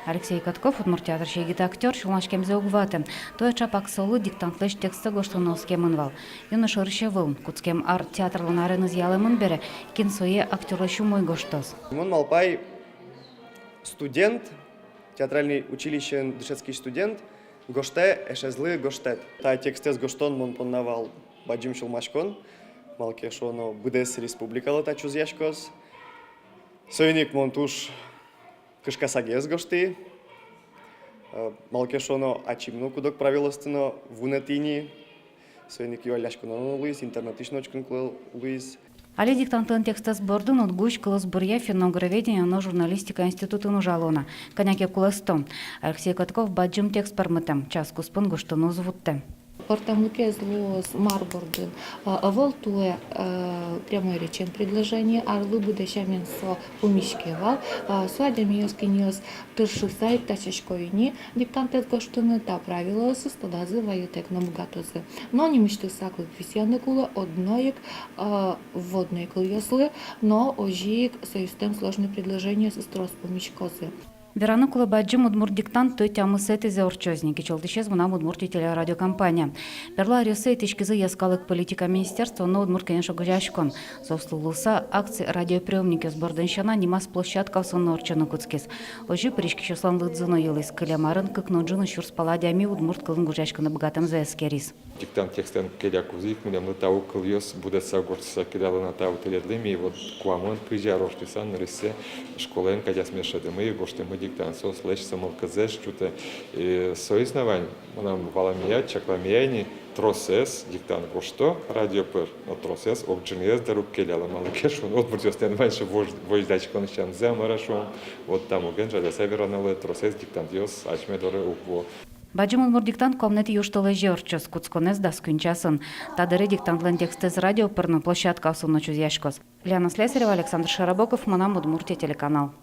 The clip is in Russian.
Алексей Катков, Удмуртиатр шегит актер, шулашкемзе угваты. Той чапак солы диктантлыш тексты гоштыновскем инвал. Юнош рышевыл, куцкем ар театрлын арын изъялымын бере, кинсое актерлышу мой гоштоз. Мон Малпай студент, театральный училище дышецкий студент, гоште эшезлы гоштет. Та текстез гоштон мон поннавал баджим шулмашкон, малке шоно будес республикала та чузяшкос. Сойник мон туш кышкасагез гошты, малке шоно ачимно кудок правилостыно вунетини, сойник юаляшконо луис, интернетишночкон клал луис. Али диктантлын текстас бордун отгуш кылыс бурья финогроведения но журналистика институтын ужалона. Коняке куластом. Алексей Катков баджим текст пармытым. Час куспын гоштону звуттым. Портамлуке зло с Марборден. Волтуе прямой речен предложение, а лыбыда щаменство умишкевал. Суадем ёскинёс тыршы сайт тачечковини. Диктант гоштыны та правила состадазы ваютек на богатозы. Но не мечты саклы крестьяны кула одноек вводные клыёслы, но ожик союстем сложные предложения с строс помишкозы. Вераны кула баджим удмур диктант той тямы сети за орчозники. Челдышез мунам удмурти телерадиокомпания. Перла рюсы тишкизы яскалык политика министерства, но удмур конечно гужашкон. Совслулуса акции радиоприемники с борденщана немас площадка в сон орчану куцкис. Ожи пришки числан лыдзыно елыс кылямарын кыкноджыны шурс паладями удмурт кылын гужашканы богатым за эскерис. Диктант текстен келякузик, милям лытау кыльёс будет сагорца кидалы натау теледлеми, вот куамон прижа роштисан нарысе школен кадяс мешадымы, гоштымы диктант сос лечь самолказеш, чуте соизнавань, нам валамия, чакламияни, тросес, диктант гошто, радиопер, но тросес, обджинез дарук келяла малыкеш, он отбуртёстен ваньше вождач конщан замарашом, вот там уген жаля северанале тросес диктант ёс, ачмедоре укво. Баджим удмур диктант комнети юштылы жорчос, куцконез да скунчасын. Тадыры диктантлын текстез радиоперны площадка в сон ночу яшкос. Ляна Слесарева, Александр Шарабоков, Манам Удмуртия телеканал.